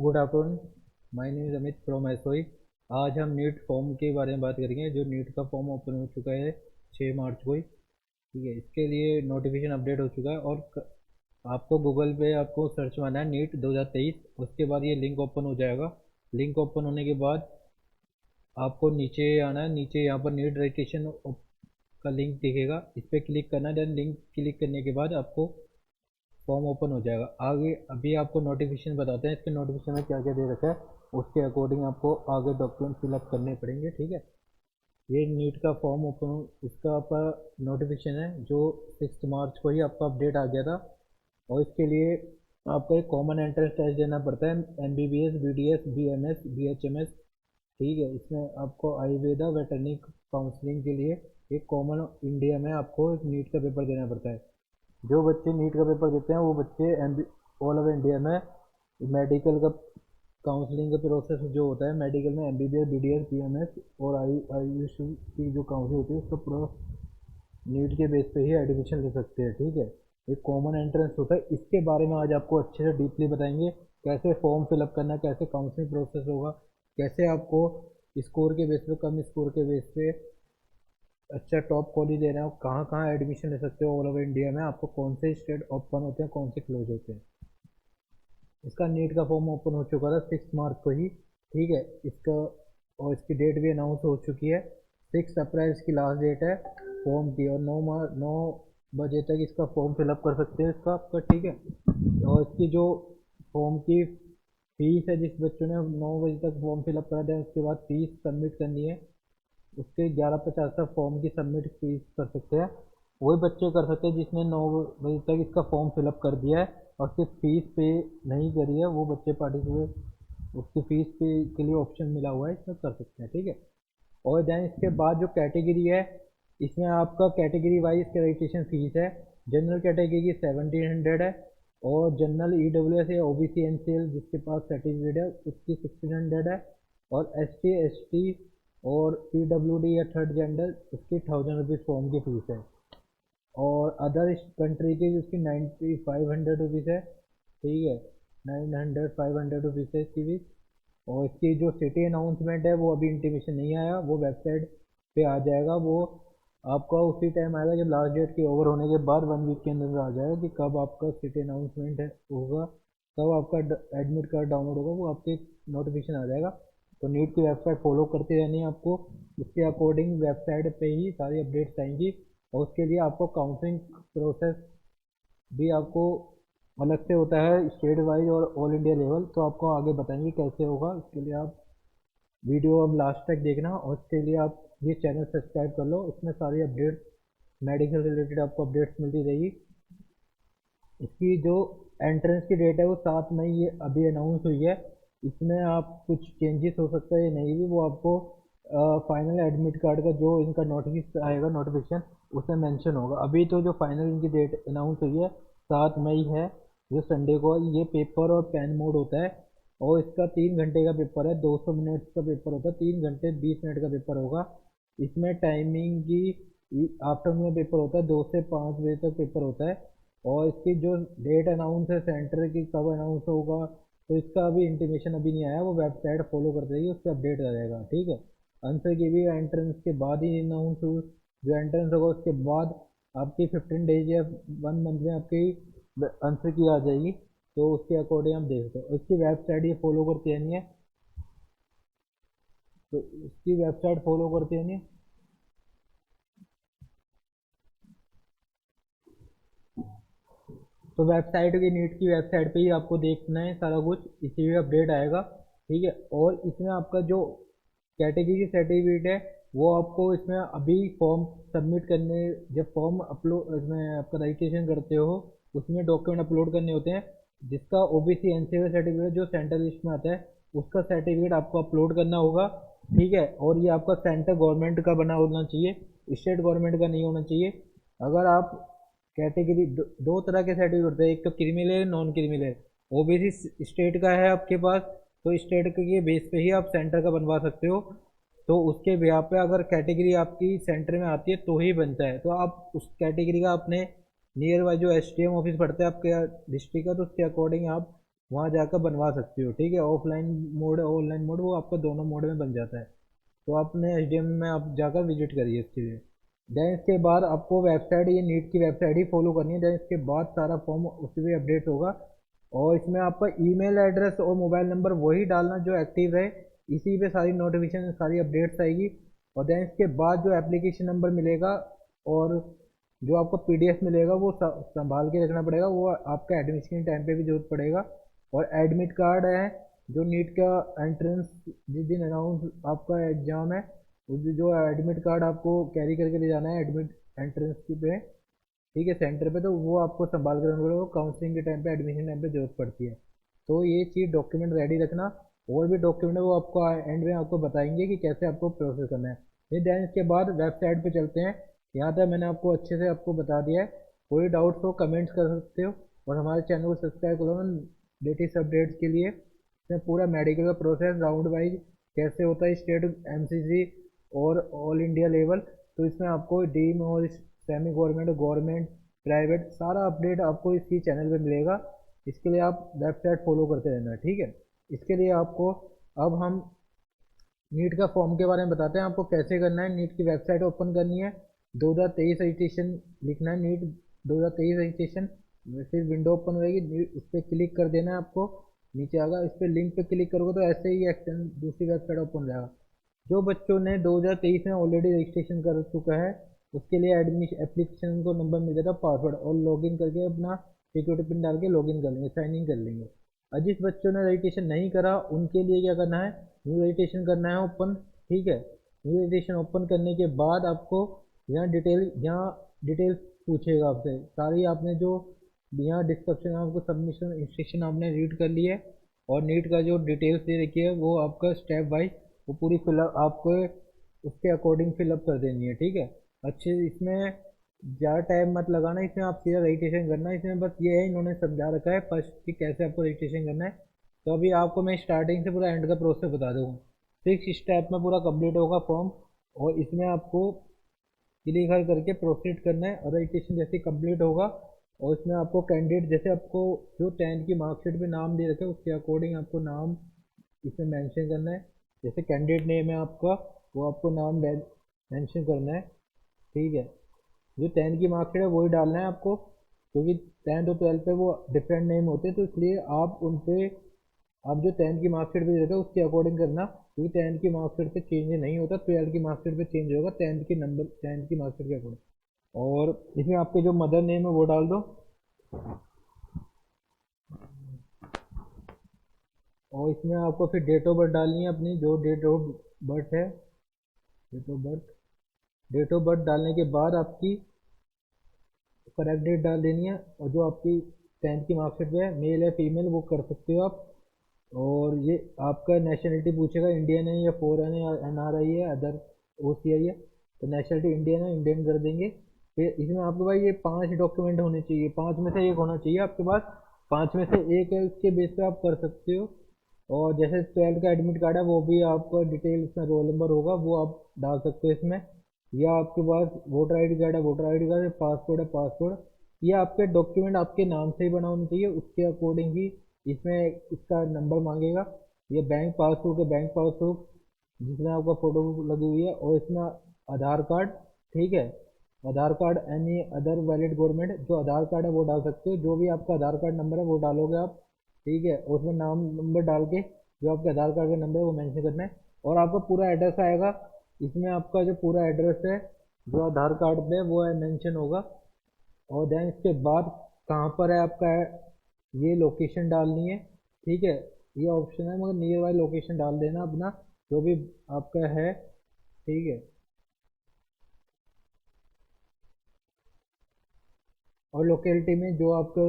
Good afternoon. My name is Amit from SOE. आज हम NEET form के बारे में बात करेंगे। जो नीट का फॉर्म ओपन हो चुका है 6 मार्च को ही, ठीक है। इसके लिए नोटिफिकेशन अपडेट हो चुका है और आपको गूगल पे आपको सर्च मारना है नीट 2023। उसके बाद ये लिंक ओपन हो जाएगा। लिंक ओपन होने के बाद आपको नीचे आना है। नीचे यहाँ पर नीट रजिस्ट्रेशन का लिंक दिखेगा, इस पर क्लिक करना है। देन लिंक क्लिक करने के बाद आपको फॉर्म ओपन हो जाएगा। आगे अभी आपको नोटिफिकेशन बताते हैं, इसके नोटिफिकेशन में क्या क्या दे रखा है, उसके अकॉर्डिंग आपको आगे डॉक्यूमेंट फिलअप करने पड़ेंगे, ठीक है। ये नीट का फॉर्म ओपन, इसका आपका नोटिफिकेशन है जो 6 मार्च को ही आपका अपडेट आ गया था। और इसके लिए आपको एक कॉमन एंट्रेंस टेस्ट देना पड़ता है, MBBS, BDS, BMS, BHMS, ठीक है। इसमें आपको आयुर्वेदा वेटरनरी काउंसलिंग के लिए एक कॉमन इंडिया में आपको नीट का पेपर देना पड़ता है। जो बच्चे नीट का पेपर देते हैं वो बच्चे ऑल ओवर इंडिया में मेडिकल का काउंसलिंग का प्रोसेस जो होता है, मेडिकल में MBBS, BDS, BMS और आयुष की जो काउंसलिंग होती है उसका पूरा नीट के बेस पे ही एडमिशन ले सकते हैं, ठीक है। एक कॉमन एंट्रेंस होता है, इसके बारे में आज आपको अच्छे से डीपली बताएंगे। कैसे फॉर्म फिलअप करना है, कैसे काउंसलिंग प्रोसेस होगा, कैसे आपको स्कोर के बेस पे, कम स्कोर के बेस पे अच्छा टॉप कॉलेज दे रहे हो, कहाँ कहाँ एडमिशन ले सकते हो ऑल ओवर इंडिया में, आपको कौन से स्टेट ओपन होते हैं, कौन से क्लोज होते हैं। इसका नीट का फॉर्म ओपन हो चुका था 6 मार्च को ही, ठीक है। इसका और इसकी डेट भी अनाउंस हो चुकी है। 6 अप्रैल इसकी लास्ट डेट है फॉर्म की, और 9 बजे तक इसका फॉर्म फिलअप कर सकते हैं इसका आपका, ठीक है। और इसकी जो फॉर्म की फीस है, जिस बच्चों ने 9 बजे तक फॉर्म फिलअप करा दिया उसके बाद फीस सबमिट करनी है, उसके 11:50 तक फॉर्म की सबमिट फीस कर सकते हैं। वही बच्चे कर सकते हैं जिसने 9 बजे तक इसका फॉर्म फिलअप कर दिया है और सिर्फ फीस पे नहीं करी है, वो बच्चे पार्टिसिपेट उसकी फीस पे के लिए ऑप्शन मिला हुआ है, इसमें कर सकते हैं, ठीक है। और देन इसके बाद जो कैटेगरी है, इसमें आपका कैटेगरी वाइज रजिस्ट्रेशन फीस है। जनरल कैटेगरी की 1700 है, और जनरल EWS या OBC NCL जिसके पास सर्टिफिकेट है उसकी 1600 है, और ST ST और PWD या थर्ड जेंडर उसकी 1000 रुपीज़ फॉर्म की फीस है। और अदर कंट्री की उसकी 9500 रुपीज़ है, ठीक है। 500 रुपीज़ है इसकी फीस। और इसकी जो सिटी अनाउंसमेंट है वो अभी इंटीमेशन नहीं आया, वो वेबसाइट पे आ जाएगा। वो आपका उसी टाइम आएगा जब लास्ट डेट की ओवर होने के बाद 1 वीक के अंदर आ जाएगा कि कब आपका सिटी अनाउंसमेंट होगा, कब आपका एडमिट कार्ड डाउनलोड होगा, वो आपके नोटिफिकेशन आ जाएगा। तो नीट की वेबसाइट फॉलो करते रहनी है आपको, उसके अकॉर्डिंग वेबसाइट पे ही सारी अपडेट्स आएंगी। और उसके लिए आपको काउंसलिंग प्रोसेस भी आपको अलग से होता है, स्टेट वाइज और ऑल इंडिया लेवल, तो आपको आगे बताएंगे कैसे होगा। इसके लिए आप वीडियो अब लास्ट तक देखना, और इसके लिए आप ये चैनल सब्सक्राइब कर लो, इसमें सारी अपडेट्स मेडिकल रिलेटेड आपको अपडेट्स मिलती रहेगी। इसकी जो एंट्रेंस की डेट है वो 7 मई ये अभी अनाउंस हुई है। इसमें आप कुछ चेंजेस हो सकता है या नहीं भी, वो आपको फाइनल एडमिट कार्ड का जो इनका नोटिस आएगा नोटिफिकेशन, उसमें मेंशन होगा। अभी तो जो फाइनल इनकी डेट अनाउंस हुई है 7 मई है, जो संडे को ये पेपर और पेन मोड होता है। और इसका 3 घंटे का पेपर है, 200 मिनट का पेपर होता है, 3 घंटे 20 मिनट का पेपर होगा। इसमें टाइमिंग की आफ्टरनून में पेपर होता है, 2 से 5 बजे तक पेपर होता है। और इसकी जो डेट अनाउंस है सेंटर की कब अनाउंस होगा, तो इसका अभी इंटीमेशन अभी नहीं आया, वो वेबसाइट फॉलो करते रहिए, उससे अपडेट आ जाएगा, ठीक है। आंसर की भी एंट्रेंस के बाद ही अनाउंस जो एंट्रेंस होगा उसके बाद आपकी 15 डेज या 1 मंथ में आपकी आंसर की आ जाएगी, तो उसके अकॉर्डिंग हम देखते हैं। इसकी वेबसाइट ये फॉलो करती रहनी है, तो इसकी वेबसाइट फॉलो करते रहनी है। तो वेबसाइट की नीट की वेबसाइट पे ही आपको देखना है सारा कुछ, इसी में अपडेट आएगा, ठीक है। और इसमें आपका जो कैटेगरी की सर्टिफिकेट है वो आपको इसमें अभी फॉर्म सबमिट करने, जब फॉर्म अपलोड इसमें आपका रजिस्ट्रेशन करते हो उसमें डॉक्यूमेंट अपलोड करने होते हैं। जिसका OBC NCL सर्टिफिकेट जो सेंट्रल लिस्ट में आता है उसका सर्टिफिकेट आपको अपलोड करना होगा, ठीक है। और ये आपका सेंट्रल गवर्नमेंट का बना होना चाहिए, स्टेट गवर्नमेंट का नहीं होना चाहिए। अगर आप कैटेगरी दो तरह के सर्टिफिकेट होते हैं, एक तो क्रिमिनल है, नॉन क्रिमिनल है। OBC स्टेट का है आपके पास, तो स्टेट के बेस पे ही आप सेंटर का बनवा सकते हो। तो उसके बिहार पे अगर कैटेगरी आपकी सेंटर में आती है तो ही बनता है, तो आप उस कैटेगरी का अपने नियर बाय जो SDM ऑफिस पड़ता है आपके डिस्ट्रिक्ट का, तो उसके अकॉर्डिंग आप वहाँ जाकर बनवा सकते हो। ठीक है, ऑफलाइन मोड ऑनलाइन मोड वो आपका दोनों मोड में बन जाता है। तो आपने एच में आप जाकर विजिट करिए इसके लिए। देन इसके बाद आपको वेबसाइट, ये नीट की वेबसाइट ही फॉलो करनी है। देन इसके बाद सारा फॉर्म उसी पे अपडेट होगा, और इसमें आपका ईमेल एड्रेस और मोबाइल नंबर वही डालना जो एक्टिव है। इसी पे सारी नोटिफिकेशन सारी अपडेट्स आएगी। और देन इसके बाद जो एप्लीकेशन नंबर मिलेगा और जो आपको पीडीएफ मिलेगा वो संभाल के रखना पड़ेगा, वो आपका एडमिशन के टाइम पे भी जरूरत पड़ेगा। और एडमिट कार्ड है, जो नीट का एंट्रेंस जिस दिन अनाउंस आपका एग्ज़ाम है उस दिन जो एडमिट कार्ड आपको कैरी करके ले जाना है एडमिट एंट्रेंस की पे। ठीक है, सेंटर पे, तो वो आपको संभाल कर रखना पड़ेगा, काउंसलिंग के टाइम पे एडमिशन टाइम पे जरूरत पड़ती है। तो ये चीज़ डॉक्यूमेंट रेडी रखना। और भी डॉक्यूमेंट है वो आपको एंड में आपको बताएंगे कि कैसे आपको प्रोसेस करना है। फिर देन इसके बाद वेबसाइट पे चलते हैं। यहाँ तक मैंने आपको अच्छे से आपको बता दिया है। कोई डाउट्स हो कमेंट्स कर सकते हो, और हमारे चैनल को सब्सक्राइब करो लेटेस्ट अपडेट्स के लिए। इसमें पूरा मेडिकल का प्रोसेस राउंड वाइज कैसे होता है, स्टेट, एमसीसी और ऑल इंडिया लेवल। तो इसमें आपको डीम और सेमी गवर्नमेंट, गवर्नमेंट, प्राइवेट सारा अपडेट आपको इसी चैनल पे मिलेगा। इसके लिए आप वेबसाइट फॉलो करते रहना। ठीक है, इसके लिए आपको अब हम नीट का फॉर्म के बारे में बताते हैं आपको कैसे करना है। नीट की वेबसाइट ओपन करनी है, 2023 रजिस्ट्रेशन लिखना है, नीट 2023 रजिस्ट्रेशन। फिर विंडो ओपन होगी, इस पर क्लिक कर देना है आपको। नीचे आएगा, इस पर लिंक पे क्लिक करोगे तो ऐसे ही एक्शन दूसरी वेबसाइट ओपन हो जाएगा। जो बच्चों ने 2023 में ऑलरेडी रजिस्ट्रेशन कर चुका है उसके लिए एडमिशन एप्लीकेशन को नंबर मिल जाता है, पासवर्ड, और लॉगिन करके अपना सिक्योरिटी पिन डाल के लॉगिन कर लेंगे, साइन इन कर लेंगे। और जिस बच्चों ने रजिस्ट्रेशन नहीं करा उनके लिए क्या करना है, न्यू रजिस्ट्रेशन करना है ओपन। ठीक है, न्यू रजिस्ट्रेशन ओपन करने के बाद आपको यहाँ डिटेल्स पूछेगा आपसे सारी, आपने जो यहाँ डिस्क्रिप्शन आपको सबमिशन इंस्ट्रक्शन आपने रीड कर लिया है, और नीट का जो डिटेल्स दे रखी है वो आपका स्टेप वाइज वो पूरी फिलअप आपको उसके अकॉर्डिंग फिलअप कर देनी है। ठीक है, अच्छे, इसमें ज़्यादा टाइम मत लगाना, इसमें आप सीधा रजिस्ट्रेशन करना है। इसमें बस ये है, इन्होंने समझा रखा है फर्स्ट कि कैसे आपको रजिस्ट्रेशन करना है। तो अभी आपको मैं स्टार्टिंग से पूरा एंड का प्रोसेस बता दूँगा। 6 स्टेप में पूरा कंप्लीट होगा फॉर्म, और इसमें आपको क्लिक करके प्रोसीड करना है। और रजिस्ट्रेशन जैसे कंप्लीट होगा, और इसमें आपको कैंडिडेट जैसे आपको जो 10th की मार्कशीट में नाम दे रखे उसके अकॉर्डिंग आपको नाम इसमें मेंशन करना है। जैसे कैंडिडेट नेम है आपका, वो आपको नाम मेंशन करना है। ठीक है, जो 10th की मार्कशीट है वही डालना है आपको, क्योंकि 10th और 12th पे वो डिफरेंट नेम होते हैं, तो इसलिए आप उन पे आप जो 10th की मार्कशीट पे देते हो उसके अकॉर्डिंग करना, क्योंकि 10th की मार्कशीट पे चेंज नहीं होता, 12th की मार्कशीट पे चेंज होगा 10th की मार्कशीट के अकॉर्डिंग। और इसमें आपके जो मदर नेम है वो डाल दो, और इसमें आपको फिर डेट ऑफ बर्थ डालनी है अपनी, जो डेट ऑफ बर्थ है, डेट ऑफ बर्थ डालने के बाद आपकी करेक्ट डेट डाल देनी है। और जो आपकी 10th की मार्कशीट पे है मेल है फीमेल वो कर सकते हो आप। और ये आपका नेशनलिटी पूछेगा, इंडियन है या फॉरेन है, एनआरआई है, अदर ओसीआई है। तो नेशनलिटी इंडियन है, इंडियन कर देंगे। फिर इसमें आपके पास ये 5 डॉक्यूमेंट होने चाहिए, 5 में से एक होना चाहिए आपके पास। 5 में से एक है, उसके बेस पे आप कर सकते हो। और जैसे 12th का एडमिट कार्ड है वो भी आपका डिटेल इसमें रोल नंबर होगा वो आप डाल सकते हो इसमें। या आपके पास वोटर आईडी कार्ड है, वोटर आईडी कार्ड है, पासपोर्ट है, पासपोर्ट। या आपके डॉक्यूमेंट आपके नाम से ही बना होना चाहिए, उसके अकॉर्डिंग ही इसमें इसका नंबर मांगेगा। ये बैंक पासबुक है, बैंक पासबुक जिसमें आपका फोटो लगी हुई है, और इसमें आधार कार्ड। ठीक है, Aadhaar card, any other valid government जो आधार कार्ड है वो डाल सकते हो, जो भी आपका आधार कार्ड नंबर है वो डालोगे आप। ठीक है, और उसमें नाम नंबर डाल के जो आपके आधार कार्ड का नंबर है वो मेंशन करना है। और आपका पूरा एड्रेस आएगा, इसमें आपका जो पूरा एड्रेस है जो आधार कार्ड पे वो है मेंशन होगा। और देन इसके बाद कहाँ पर है आपका ये लोकेशन डालनी है। ठीक है, ये ऑप्शन है, मगर नियर बाय लोकेशन डाल देना अपना जो भी आपका है। ठीक है, और लोकेलिटी में जो आपको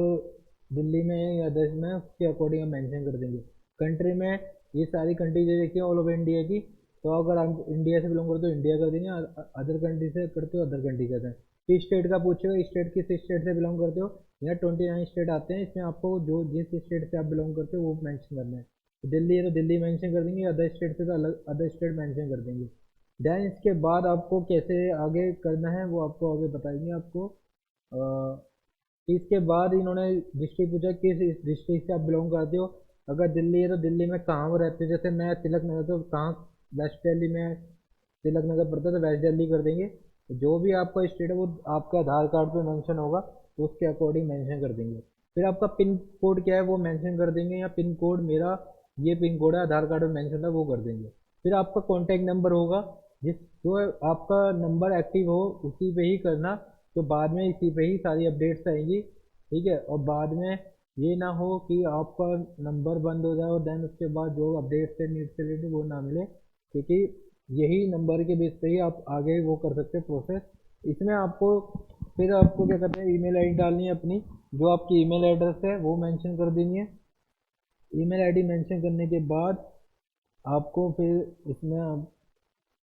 दिल्ली में है या देश में है उसके अकॉर्डिंग हम मेंशन कर देंगे। कंट्री में ये सारी कंट्री जो देखिए ऑल ओवर इंडिया की, तो अगर आप इंडिया से बिलोंग करते हो इंडिया कर देंगे, अदर कंट्री से करते हो अदर कंट्री कर दें। फिर स्टेट का पूछेगा, स्टेट किस स्टेट से बिलोंग करते हो। यहाँ 29 स्टेट आते हैं, इसमें आपको जो जिस स्टेट से आप बिलोंग करते हो वो मैंशन करना है। तो दिल्ली है तो दिल्ली मैंशन कर देंगे, अदर स्टेट से तो अलग अदर स्टेट मैंशन कर देंगे। देन इसके बाद आपको कैसे आगे करना है वो आपको आगे बताएंगे आपको। इसके बाद इन्होंने डिस्ट्रिक्ट पूछा किस डिस्ट्रिक्ट से आप बिलोंग करते हो। अगर दिल्ली है तो दिल्ली में कहाँ वो रहते हो, जैसे मैं तिलक नगर, तो कहाँ, वेस्ट दिल्ली में तिलक नगर पड़ता है तो वेस्ट दिल्ली कर देंगे। तो जो भी आपका स्टेट है वो आपका आधार कार्ड पे मेंशन होगा, तो उसके अकॉर्डिंग मेंशन कर देंगे। फिर आपका पिन कोड क्या है वो मेंशन कर देंगे, या पिन कोड मेरा ये पिन कोड है आधार कार्ड में मेंशन है वो कर देंगे। फिर आपका कॉन्टैक्ट नंबर होगा, जिस जो आपका नंबर एक्टिव हो उसी पे ही करना, तो बाद में इसी पे ही सारी अपडेट्स आएंगी, ठीक है। और बाद में ये ना हो कि आपका नंबर बंद हो जाए और देन उसके बाद जो अपडेट्स है नीट से रिलेटेड वो ना मिले, क्योंकि यही नंबर के बेस पे ही आप आगे वो कर सकते हैं प्रोसेस। इसमें आपको फिर आपको क्या करना है, ईमेल आईडी डालनी है अपनी, जो आपकी ईमेल एड्रेस है वो मेंशन कर देनी है। ईमेल आईडी मेंशन करने के बाद आपको फिर इसमें आप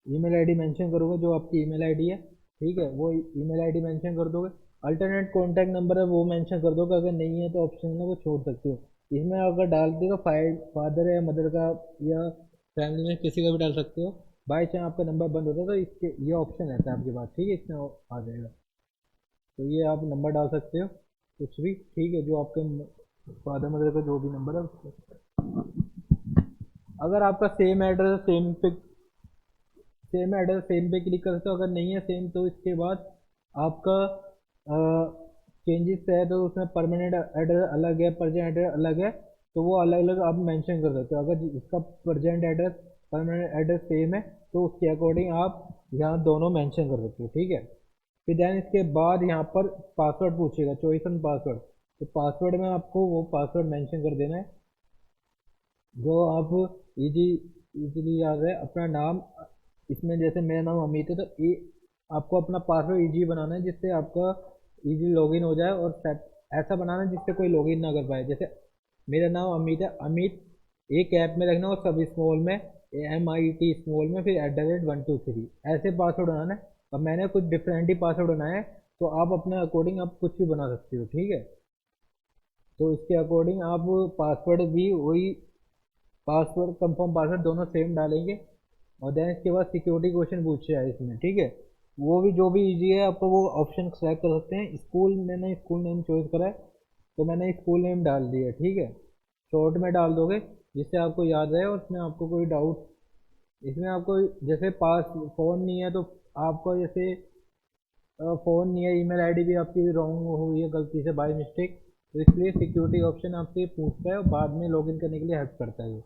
ईमेल आईडी मेंशन करोगे, जो आपकी ईमेल आईडी है, ठीक है, वो ईमेल आईडी मेंशन कर दोगे। अल्टरनेट कॉन्टैक्ट नंबर है वो मेंशन कर दोगे, अगर नहीं है तो ऑप्शन है वो छोड़ सकते हो। इसमें अगर डालते हो फादर है मदर का, या फैमिली में किसी का भी डाल सकते हो। बाई चांस आपका नंबर बंद होता है तो इसके ये ऑप्शन रहता है आपके पास, ठीक है, इसमें आ जाएगा। तो ये आप नंबर डाल सकते हो कुछ भी, ठीक है, जो आपके फादर मदर का जो भी नंबर है उसको। अगर आपका सेम एड्रेस सेम पे क्लिक करते हो, अगर नहीं है सेम तो इसके बाद आपका चेंजेस है तो उसमें परमानेंट एड्रेस अलग है, प्रेजेंट एड्रेस अलग है, तो वो अलग अलग आप मेंशन कर सकते हो। अगर इसका present address permanent address same है तो उसके अकॉर्डिंग आप यहाँ दोनों मेंशन कर सकते हो, ठीक है। फिर देन इसके बाद यहाँ पर पासवर्ड पूछेगा, चॉइस ऑन पासवर्ड। तो पासवर्ड में आपको वो पासवर्ड मेंशन कर देना है जो आप इजी इजीली याद है। अपना नाम, इसमें जैसे मेरा नाम अमित है तो आपको अपना पासवर्ड इजी बनाना है जिससे आपका इजी लॉगिन हो जाए, और ऐसा बनाना है जिससे कोई लॉगिन ना कर पाए। जैसे मेरा नाम अमित है, अमित एक ऐप में रखना और सब स्मॉल में, MIT स्मॉल में, फिर @123 ऐसे पासवर्ड बनाना है। अब मैंने कुछ डिफरेंट ही पासवर्ड बनाया है, तो आप अपने अकॉर्डिंग आप कुछ भी बना सकते हो, ठीक है। तो इसके अकॉर्डिंग आप पासवर्ड भी वही, पासवर्ड कंफर्म पासवर्ड दोनों सेम डालेंगे। और देन इसके बाद सिक्योरिटी क्वेश्चन पूछे है इसमें, ठीक है, वो भी जो भी इजी है आपको वो ऑप्शन सेलेक्ट कर सकते हैं। स्कूल, मैंने स्कूल नेम चॉइस करा है तो मैंने स्कूल नेम डाल दिया, ठीक है, शॉर्ट में डाल दोगे जिससे आपको याद रहे और इसमें आपको कोई डाउट, इसमें आपको जैसे पास फ़ोन नहीं है तो आपको जैसे फ़ोन नहीं है, ईमेल आईडी भी आपकी रॉन्ग हुई है गलती से बाय मिस्टेक, तो इसलिए सिक्योरिटी ऑप्शन आपसे पूछता है और बाद में लॉगिन करने के लिए हेल्प करता है ये।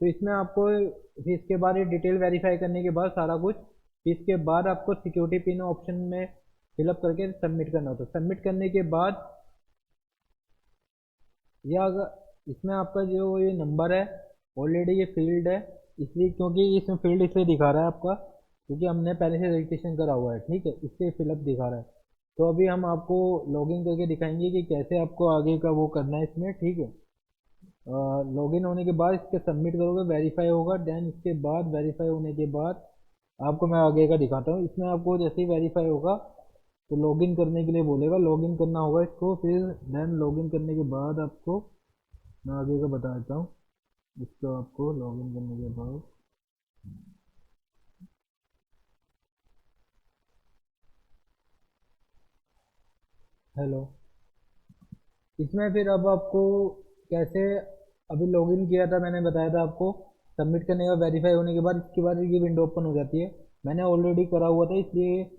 तो इसमें आपको फिर इसके बाद ये डिटेल वेरीफाई करने के बाद सारा कुछ, फिर इसके बाद आपको सिक्योरिटी पिन ऑप्शन में फिलअप करके सबमिट करना होता है। सबमिट करने के बाद या अगर इसमें आपका जो ये नंबर है ऑलरेडी ये फील्ड है, इसलिए क्योंकि इसमें फील्ड इसलिए दिखा रहा है आपका क्योंकि हमने पहले से रजिस्ट्रेशन करा हुआ है, ठीक है, इससे फिलअप दिखा रहा है। तो अभी हम आपको लॉगिन करके दिखाएंगे कि कैसे आपको आगे का वो करना है इसमें, ठीक है। लॉगिन होने के बाद इसके सबमिट करोगे, वेरीफाई होगा, देन इसके बाद वेरीफाई होने के बाद आपको मैं आगे का दिखाता हूँ। इसमें आपको जैसे ही वेरीफाई होगा तो लॉगिन करने के लिए बोलेगा, लॉगिन करना होगा इसको, फिर देन लॉगिन करने के बाद आपको मैं आगे का बता देता हूँ। इसको आपको लॉगिन करने के बाद हेलो, इसमें फिर अब आपको कैसे, अभी लॉगिन किया था मैंने बताया था आपको, सबमिट करने का वेरीफाई होने के बाद इसके बाद ये विंडो ओपन हो जाती है। मैंने ऑलरेडी करा हुआ था इसलिए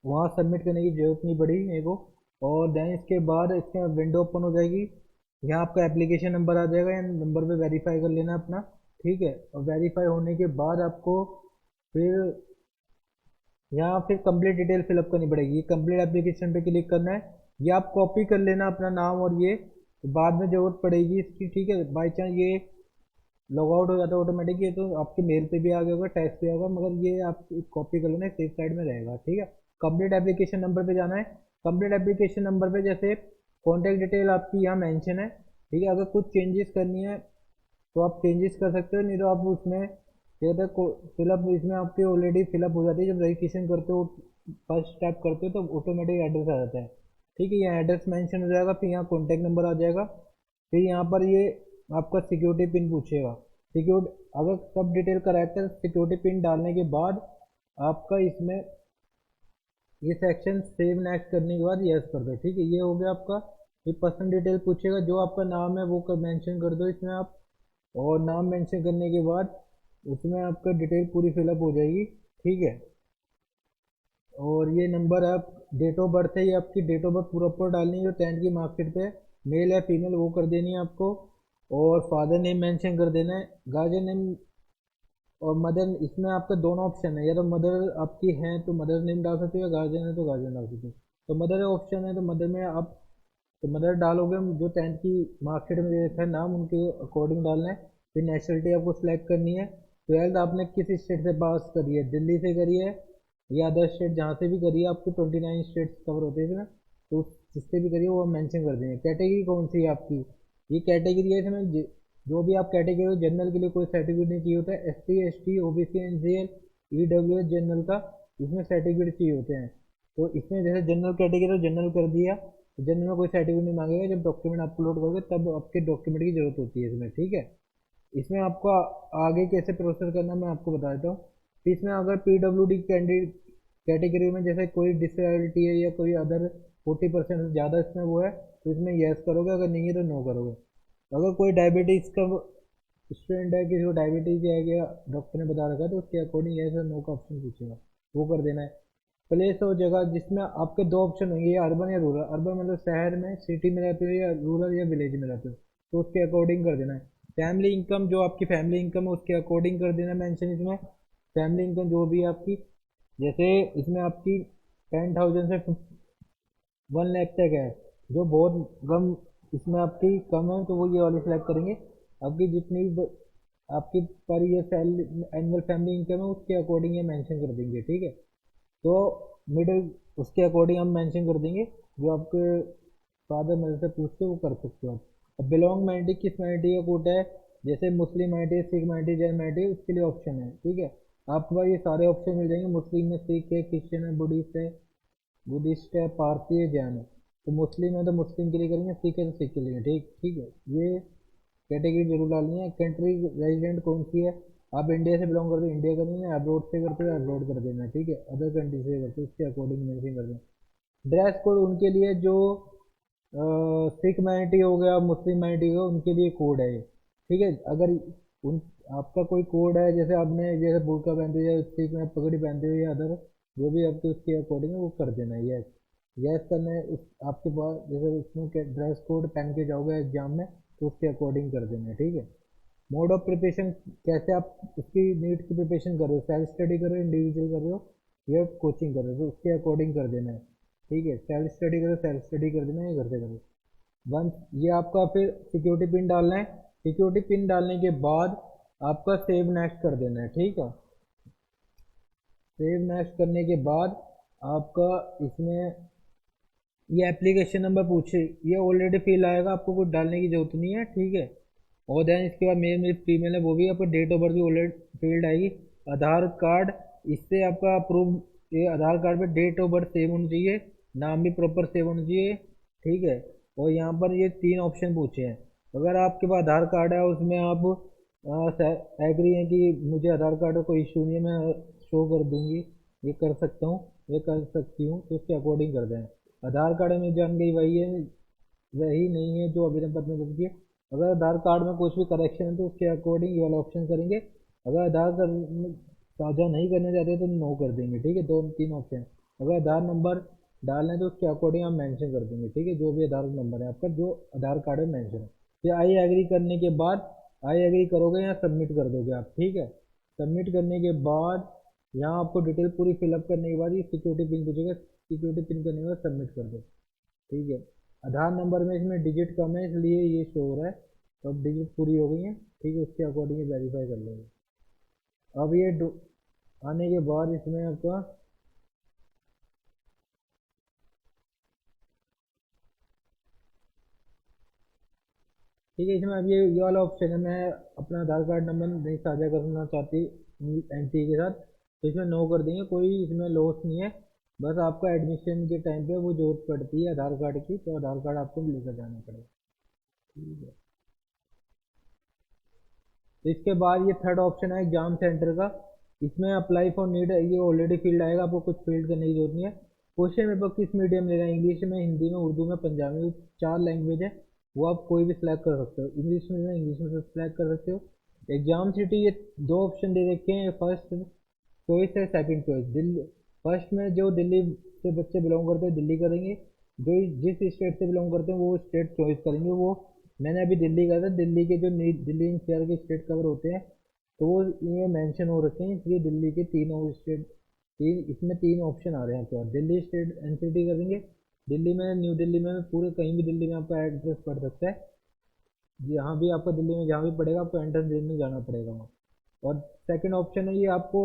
वहाँ सबमिट करने की ज़रूरत नहीं पड़ी मेरे को। और देन इसके बाद इसके विंडो ओपन हो जाएगी, यहाँ आपका एप्लीकेशन नंबर आ जाएगा, या नंबर पे वेरीफाई कर लेना अपना, ठीक है। और वेरीफाई होने के बाद आपको फिर यहाँ फिर कंप्लीट डिटेल फिलअप करनी पड़ेगी, ये कंप्लीट एप्लीकेशन पे क्लिक करना है। ये आप कॉपी कर लेना अपना नाम और ये, तो बाद में ज़रूरत पड़ेगी इसकी, ठीक है। बाई चांस ये लॉग आउट हो जाता है ऑटोमेटिक, ये तो आपके मेल पे भी आ गया होगा, टेक्स्ट पे होगा, मगर ये आप कॉपी कर लेना, सेफ साइड में रहेगा, ठीक है। कंप्लीट एप्लीकेशन नंबर पे जाना है। कंप्लीट एप्लीकेशन नंबर पे जैसे कॉन्टैक्ट डिटेल आपकी यहाँ मेंशन है, ठीक है। अगर कुछ चेंजेस करनी है तो आप चेंजेस कर सकते हो, नहीं तो आप उसमें फिलअप, इसमें आपके ऑलरेडी फिलअप हो जाती है जब रजिस्ट्रेशन करते हो, फर्स्ट स्टेप करते हो तो ऑटोमेटिक एड्रेस आ जाता है, ठीक है। यहाँ एड्रेस मेंशन हो जाएगा, फिर यहाँ कॉन्टैक्ट नंबर आ जाएगा, फिर यहाँ पर ये आपका सिक्योरिटी पिन पूछेगा। सिक्योरिटी अगर सब डिटेल करेक्ट है, सिक्योरिटी पिन डालने के बाद आपका इसमें ये सेक्शन सेव नेक्स्ट करने के बाद यस कर दो। ठीक है, ये हो गया आपका। ये पर्सनल डिटेल पूछेगा, जो आपका नाम है वो मेंशन कर दो इसमें आप। और नाम मेंशन करने के बाद उसमें आपका डिटेल पूरी फिलअप हो जाएगी। ठीक है, और ये नंबर आप, डेट ऑफ बर्थ है, ये आपकी डेट ऑफ बर्थ पूरा ऊपर डालनी है जो 10th की मार्कशीट पे मेल है फीमेल वो कर देनी है आपको। और फादर नेम मेंशन कर देना है, गार्जियन नेम। और मदर, इसमें आपका दोनों ऑप्शन है, या तो मदर आपकी है तो मदर नेम डाल सकते हो, या गार्जियन है तो गार्जियन डाल सकते हो। तो मदर ऑप्शन है तो मदर में आप, तो मदर डालोगे, जो 10th की मार्कशीट में देखा है नाम उनके अकॉर्डिंग डालना है। फिर नेशनलिटी आपको सिलेक्ट करनी है। 12th आपने किस स्टेट से पास करी है, दिल्ली से करी है या अदर स्टेट, जहाँ से भी करी है, आपको 29 स्टेट्स कवर होते हैं इसमें, तो जिससे भी करिए वो मेंशन कर देंगे। कैटेगरी कौन सी है आपकी, ये कैटेगरी है इसमें जो भी आप कैटेगरी हो, जनरल के लिए कोई सर्टिफिकेट नहीं चाहिए होता है, SC ST OBC NCL EWS general का इसमें सर्टिफिकेट चाहिए होते हैं। तो इसमें जैसे जनरल कैटेगरी जनरल कर दिया, तो जनरल में कोई सर्टिफिकेट नहीं मांगेगा, जब डॉक्यूमेंट अपलोड करोगे तब आपके डॉक्यूमेंट की जरूरत होती है इसमें। ठीक है, इसमें आपको आगे कैसे प्रोसेस करना मैं आपको बता देता हूँ। तो इसमें अगर PWD कैंडिडेट कैटेगरी में जैसे कोई डिसेबिलिटी है या कोई अदर 40% से ज़्यादा इसमें वो है, तो इसमें यस करोगे, अगर नहीं है तो नो करोगे। अगर कोई डायबिटीज़ का स्टूडेंट है, किसी को डायबिटीज़ है या डॉक्टर ने बता रखा है, तो उसके अकॉर्डिंग यस और नो का ऑप्शन पूछेगा, वो कर देना है। प्लेस और जगह, जिसमें आपके दो ऑप्शन होंगे, या अर्बन या रूरल। अर्बन मतलब शहर में सिटी में रहते हो, या रूरल या विलेज में रहते हो, तो उसके अकॉर्डिंग कर देना है। फैमिली इनकम, जो आपकी फैमिली इनकम है उसके अकॉर्डिंग कर देना मेंशन इसमें। फैमिली इनकम जो भी आपकी, जैसे इसमें आपकी 10,000 से 1 लाख तक है, जो बहुत कम, इसमें आपकी कम है तो वो ये वाली सेलेक्ट करेंगे। आपकी जितनी आपकी per year salary annual family income है उसके अकॉर्डिंग ये मेंशन कर देंगे। ठीक है, तो मिडिल उसके अकॉर्डिंग हम मेंशन कर देंगे, जो आपके फादर मदर से पूछ के वो कर सकते हो आप। अब बिलोंग माइनॉरिटी, किस माइनॉरिटी का कोटा है, जैसे मुस्लिम minority, Sikh minority, Jain minority, उसके लिए ऑप्शन है। ठीक है, आपके पास ये सारे ऑप्शन मिल जाएंगे। मुस्लिम में सिख है, क्रिश्चियन है, बुद्धिस्ट है, पारसी है, जैन है। तो मुस्लिम है तो मुस्लिम के लिए करेंगे, सिख है तो सिख के लिए। ठीक ठीक है, ये कैटेगरी जरूर डालनी है। कंट्री रेजिडेंट कौन सी है, आप इंडिया से बिलोंग करते हो इंडिया कर देना, अब्रॉड से करते हो अब्रॉड कर देना। ठीक है, अदर कंट्री से करते हो उसके अकॉर्डिंग मेंशन कर देना। ड्रेस कोड उनके लिए जो सिख माइनॉरिटी हो गया, मुस्लिम माइनॉरिटी हो गया, उनके लिए कोड है ये। ठीक है, अगर उन आपका कोई कोड है, जैसे आपने जैसे बुर्का पहनते हो या सिख में पगड़ी पहनते हो या अदर, जो भी आपके उसके अकॉर्डिंग है वो कर देना है। यस यस करना है। उस आपके पास जैसे उसमें ड्रेस कोड पहन के जाओगे एग्जाम में, तो उसके अकॉर्डिंग कर देना है। ठीक है, मोड ऑफ प्रिपरेशन, कैसे आप उसकी नीट की प्रिपरेशन कर रहे हो, सेल्फ स्टडी कर रहे हो, इंडिविजुअल कर रहे हो या कोचिंग कर रहे हो, तो उसके अकॉर्डिंग कर देना है। ठीक है, सेल्फ स्टडी करो, सेल्फ स्टडी कर देना है, घर से करो। वंस ये आपका फिर सिक्योरिटी पिन डालना है। सिक्योरिटी पिन डालने के बाद आपका सेव नेक्स्ट कर देना है। ठीक है, सेव नेक्स्ट करने के बाद आपका इसमें ये एप्लीकेशन नंबर पूछे, ये ऑलरेडी फिल आएगा, आपको कुछ डालने की जरूरत नहीं है। ठीक है, और देन इसके बाद मेल में फीमेल है वो भी, आपको डेट ऑफ बर्थ भी ऑलरेडी फील्ड आएगी। आधार कार्ड, इससे आपका अप्रूव, ये आधार कार्ड पे डेट ऑफ बर्थ सेव होनी चाहिए, नाम भी प्रॉपर सेव होना चाहिए। ठीक है, और यहाँ पर ये 3 ऑप्शन पूछे हैं। अगर आपके पास आधार कार्ड है उसमें आप एग्री हैं कि मुझे आधार कार्ड का कोई इशू नहीं है, मैं शो कर दूंगी, ये कर सकता हूँ, ये कर सकती हूँ, तो उसके अकॉर्डिंग कर दें। आधार कार्ड में जान गई वही है, वही नहीं है जो आवेदन पत्र में दर्ज है। अगर आधार कार्ड में कुछ भी करेक्शन है तो उसके अकॉर्डिंग ये वाला ऑप्शन करेंगे। अगर आधार कार्ड साझा नहीं करना चाहते तो नो कर देंगे। ठीक है, 2-3 ऑप्शन। अगर आधार नंबर डालना है तो उसके अकॉर्डिंग हम मेंशन कर देंगे। ठीक है, जो भी आधार नंबर है आपका, जो आधार कार्ड में मेंशन है। फिर आई एग्री करने के बाद, आई एग्री करोगे या सबमिट कर दोगे आप। ठीक है, सबमिट करने के बाद यहाँ आपको डिटेल पूरी फिलअप करने के बाद ये सिक्योरिटी पिन पूछेगा, सिक्योरिटी पिन करने के बाद सबमिट कर दो। ठीक है, आधार नंबर में इसमें डिजिट कम है इसलिए ये शो हो रहा है, तो अब डिजिट पूरी हो गई है। ठीक है, उसके अकॉर्डिंग वेरीफाई कर लेंगे। अब ये आने के बाद इसमें आपका, ठीक है, इसमें अब ये वाला ऑप्शन है, मैं अपना आधार कार्ड नंबर नहीं साझा करना चाहती एनटी के साथ, तो इसमें नो कर देंगे। कोई इसमें लॉस नहीं है, बस आपको एडमिशन के टाइम पे वो जरूरत पड़ती है आधार कार्ड की, तो आधार कार्ड आपको लेकर जाना पड़ेगा। ठीक है, तो इसके बाद ये थर्ड ऑप्शन है एग्जाम सेंटर का। इसमें अप्लाई फॉर नीट, ये ऑलरेडी फील्ड आएगा, आपको कुछ फील्ड करने की जरूरत नहीं है। क्वेश्चन पेपर किस मीडियम लेना है, इंग्लिश में, हिंदी में, उर्दू में, पंजाबी में, 4 लैंग्वेज है, वो आप कोई भी सिलेक्ट कर सकते हो। इंग्लिश में लेना इंग्लिश में से सिलेक्ट कर सकते हो। एग्जाम सिटी ये 2 ऑप्शन दे रखे हैं, फर्स्ट चॉइस है, सेकंड चॉइस। दिल्ली फर्स्ट में जो दिल्ली से बच्चे बिलोंग करते हैं दिल्ली करेंगे, जो जिस स्टेट से बिलोंग करते हैं वो स्टेट चॉइस करेंगे। वो मैंने अभी दिल्ली करा था, दिल्ली के जो दिल्ली एनसीआर के स्टेट कवर होते हैं तो वो ये मेंशन हो रखे हैं, इसलिए दिल्ली के तीनों स्टेट, तीन इसमें 3 ऑप्शन आ रहे हैं आपके पास। दिल्ली स्टेट एनसीटी करेंगे, दिल्ली में, न्यू दिल्ली में, पूरे कहीं भी दिल्ली में आपका एड्रेस पड़ सकता है, जहाँ भी आपका दिल्ली में जहाँ भी पड़ेगा आपको एंट्रेंस देने जाना पड़ेगा वहाँ। और सेकंड ऑप्शन है ये आपको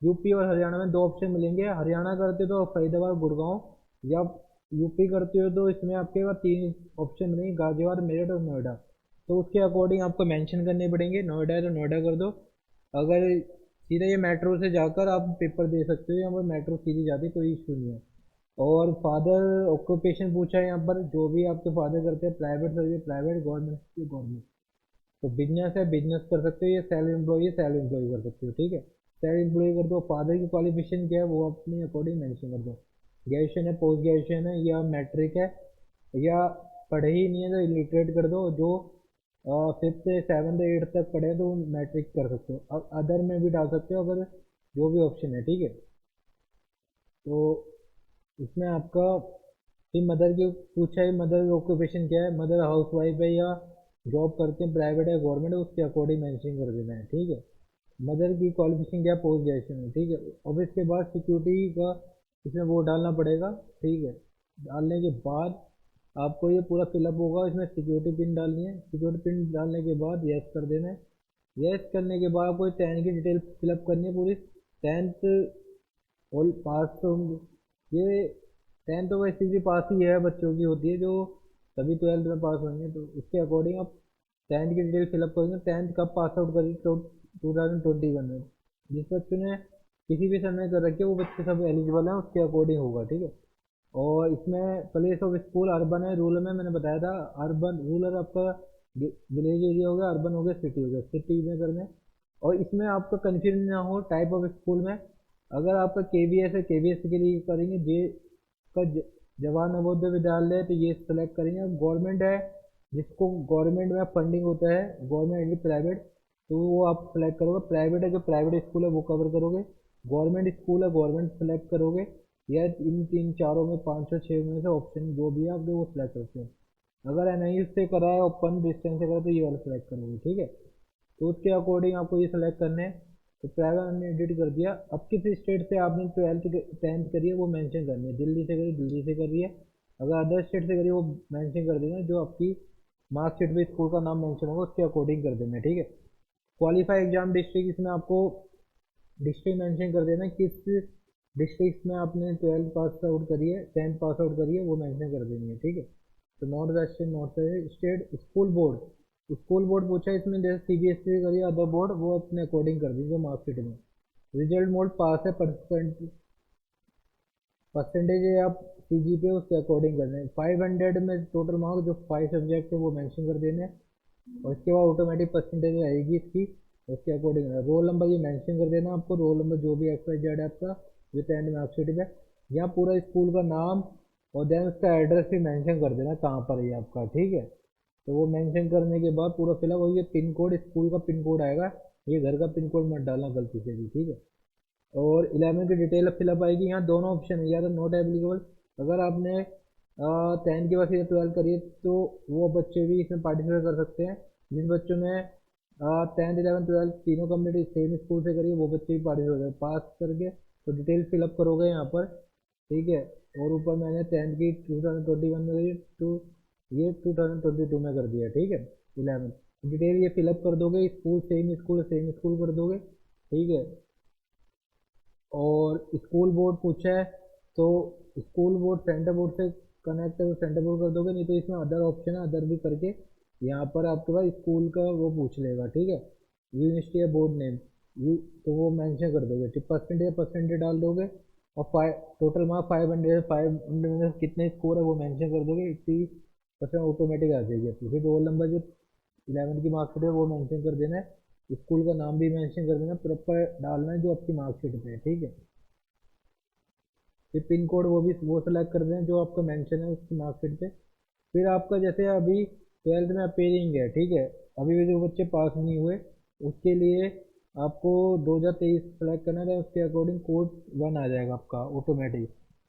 यूपी और हरियाणा में 2 ऑप्शन मिलेंगे। हरियाणा करते हो तो फरीदाबाद गुड़गांव, या यूपी करते हो तो इसमें आपके पास 3 ऑप्शन मिलेंगे, गाजियाबाद, मेरठ और नोएडा। तो उसके अकॉर्डिंग आपको मेंशन करने पड़ेंगे। नोएडा है तो नोएडा कर दो। अगर सीधा ये मेट्रो से जाकर आप पेपर दे सकते हो, यहाँ पर मेट्रो सीधी जाती है, कोई इशू नहीं है। और फादर ऑक्यूपेशन पूछा है यहाँ पर, जो भी आपके फादर करते हैं, private service private, government government. तो बिजनेस है बिजनेस कर सकते हो, या सेल्फ एम्प्लॉय है सेल्फ एम्प्लॉय कर सकते हो, ठीक है। सेल्फ एम्प्लॉय कर दो। फादर की क्वालिफिकेशन क्या है वो अपने अकॉर्डिंग मेंशन कर दो। ग्रेजुएशन है, पोस्ट ग्रेजुएशन है, या मैट्रिक है, या पढ़े ही नहीं है तो इलिटरेट कर दो। जो 5th से 7th 8th तक पढ़े तो मैट्रिक कर सकते हो। अब अदर में भी डाल सकते हो अगर, जो भी ऑप्शन है, ठीक है। तो इसमें आपका फिर मदर की पूछा है, मदर की ऑक्यूपेशन क्या है, मदर हाउस वाइफ है या जॉब करते हैं, प्राइवेट है गवर्नमेंट है, उसके अकॉर्डिंग मेंशन कर देना है, ठीक है। मदर की क्वालिफिकेशन क्या, पोस्ट ग्रेजुएशन है, ठीक है। और इसके बाद सिक्योरिटी का इसमें वो डालना पड़ेगा, ठीक है। डालने के बाद आपको ये पूरा फिलअप होगा, इसमें सिक्योरिटी पिन डालनी है। सिक्योरिटी पिन डालने के बाद यस कर देना है। यस करने के बाद आपको 10 की डिटेल फिलअप करनी है पूरी। 10th और पास तो ये 10th तो वैसे भी पास ही है, बच्चों की होती है जो तभी 12th में पास होंगे, तो उसके अकॉर्डिंग आप 10th की डिटेल फिलअप करेंगे। 10th कब पास आउट करेंगे, तो 2021 में। जिस बच्चे ने किसी भी समय कर रखे वो बच्चे सब एलिजिबल हैं, उसके अकॉर्डिंग होगा, ठीक है। और इसमें प्लेस ऑफ स्कूल अर्बन है, रूरल में मैंने बताया था। अर्बन रूरल आपका विलेज एरिया हो गया, अर्बन हो गया, सिटी हो गया, सिटी में करना है। और इसमें आपका कंफ्यूजन ना हो टाइप ऑफ स्कूल में, अगर आपका केवीएस है केवीएस के लिए करेंगे, जे का जवाहर नवोदय विद्यालय है तो ये सेलेक्ट करेंगे। अब गवर्नमेंट है, जिसको गवर्नमेंट में फंडिंग होता है, गवर्नमेंट प्राइवेट, तो वो आप सेलेक्ट करोगे। प्राइवेट है जो प्राइवेट स्कूल है वो कवर करोगे। गवर्नमेंट स्कूल है गवर्नमेंट सेलेक्ट करोगे, या इन 3 चारों में 5 और 6 में से ऑप्शन जो भी है आप वो सिलेक्ट करते हो। अगर एनआई से करा है, ओपन डिस्टेंस से करा है, तो ये वाला सेलेक्ट करोगे, ठीक है। तो उसके अकॉर्डिंग आपको ये सेलेक्ट करने हैं। तो प्राइवेट हमने एडिट कर दिया। अब किस स्टेट से आपने 12th 10th करी है वो मेंशन करनी है। दिल्ली से करी, दिल्ली से करी है। अगर अदर स्टेट से करी वो मेंशन कर देना, जो आपकी मार्कशीट में स्कूल का नाम मेंशन होगा उसके अकॉर्डिंग कर देना है, ठीक है। क्वालिफाई एग्जाम डिस्ट्रिक्ट, इसमें आपको डिस्ट्रिक्ट मेंशन कर देना, किस डिस्ट्रिक्ट में आपने 12th पास आउट करी है, 10th पास आउट करी है, वो मेंशन कर देनी है, ठीक है। तो north western north state. School board, school board पूछा है इसमें, जैसे सीबीएसई करिए अदर बोर्ड, वो अपने अकॉर्डिंग कर दीजिए मार्कशीट में। रिजल्ट मोड पास है, परसेंटेज है आप सीजीपीए उसके अकॉर्डिंग कर दें। 500 में टोटल मार्क्स जो 5 सब्जेक्ट है वो मेंशन कर देने हैं। और इसके बाद ऑटोमेटिक परसेंटेज आएगी इसकी, उसके अकॉर्डिंग रोल नंबर ये मेंशन कर देना आपको, रोल नंबर जो भी एक्स वाई जेड है आपका विद एंड मार्कशीट पे। यहाँ पूरा स्कूल का नाम और देन उसका एड्रेस भी मेंशन कर देना कहाँ पर है आपका, ठीक है। तो वो मेंशन करने के बाद पूरा फिलअप हो, ये पिन कोड स्कूल का पिन कोड आएगा, ये घर का पिन कोड मत डालना गलती से भी, ठीक है। और 11 की डिटेल फिलअप आएगी। यहाँ दोनों ऑप्शन है, या तो नॉट एप्लीकेबल, अगर आपने 10 के बाद या 12 करिए तो वो बच्चे भी इसमें पार्टिसिपेट कर सकते हैं। जिन बच्चों ने 10th 11th 12th तीनों कम्प्लीट सेम स्कूल से करिए वो बच्चे भी पार्टिसिपेट कर पास करके, तो डिटेल फिलअप करोगे यहाँ पर, ठीक है। और ऊपर मैंने 10th की 2021 में करी, तो ये 2022 में कर दिया, ठीक है। 11 डिटेल ये फिलअप कर दोगे, स्कूल सेम स्कूल कर दोगे, ठीक है। और स्कूल बोर्ड पूछा है तो स्कूल बोर्ड सेंटर बोर्ड से कनेक्ट है तो सेंटर बोर्ड कर दोगे, नहीं तो इसमें अदर ऑप्शन है, अदर भी करके यहाँ पर आपके पास स्कूल का वो पूछ लेगा, ठीक है। यूनिवर्सिटी या बोर्ड नेम, यू तो वो मेंशन कर दोगे, ठीक। परसेंटेज डाल दोगे, और टोटल मार्क 500 में कितने स्कोर है वो मेंशन कर दोगे, 80% ऑटोमेटिक आ जाएगी आपकी। फिर रोल नंबर जो 11 की मार्कशीट है वो मेंशन कर देना है, स्कूल का नाम भी मेंशन कर देना, प्रॉपर डालना है जो आपकी मार्कशीट पे है, ठीक है। फिर पिन कोड वो सेलेक्ट कर दें जो आपका मेंशन है उसकी मार्कशीट पे। फिर आपका जैसे अभी 12th में अपेयरिंग है, ठीक है, अभी भी जो बच्चे पास नहीं हुए उसके लिए आपको 2023 सेलेक्ट करना है, उसके अकॉर्डिंग कोड 1 आ जाएगा आपका ऑटोमेटिक।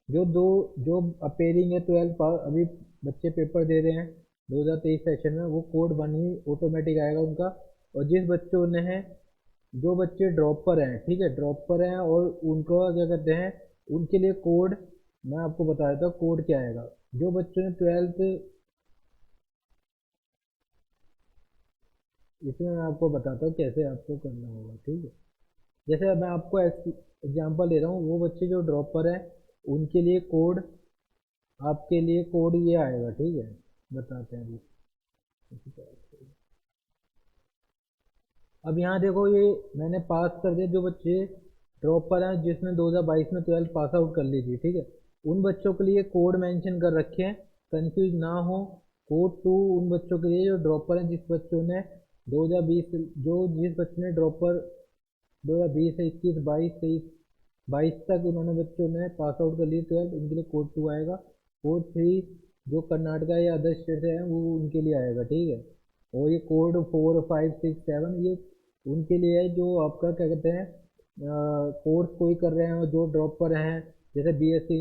जो अपेयरिंग है 12 पास अभी बच्चे पेपर दे रहे हैं 2023 सेशन में, वो कोड 1 ही ऑटोमेटिक आएगा उनका। और जिस बच्चों ने हैं, जो बच्चे ड्रॉप पर हैं, ठीक है, ड्रॉप पर हैं और उनको क्या कहते हैं, उनके लिए कोड मैं आपको बता देता हूँ कोड क्या आएगा। जो बच्चों ने 12th, इसमें मैं आपको बताता हूँ कैसे आपको करना होगा, ठीक है। जैसे अब मैं आपको एग्जांपल दे रहा हूँ, वो बच्चे जो ड्रॉप पर हैं उनके लिए कोड, आपके लिए कोड ये आएगा, ठीक है, बताते हैं अभी। अब यहाँ देखो, ये मैंने पास कर दिया जो बच्चे ड्रॉप पर हैं जिसने 2022 में 12th पास आउट कर ली थी, ठीक है, उन बच्चों के लिए कोड मेंशन कर रखे हैं, कंफ्यूज ना हो। कोड 2 उन बच्चों के लिए जो ड्रॉप पर हैं, जिस बच्चों ने 2020, जिस बच्चे ने ड्रॉप पर 2020 से 21 22 23 22 तक उन्होंने बच्चों ने पास आउट कर ली 12th, उनके लिए कोड 2 आएगा। कोड 3 जो कर्नाटका या अदर स्टेट से हैं वो उनके लिए आएगा, ठीक है। और ये कोड 4 5 6 7 ये उनके लिए है जो आपका क्या कहते हैं, कोर्स कोई कर रहे हैं और जो ड्रॉप पर हैं, जैसे बीएससी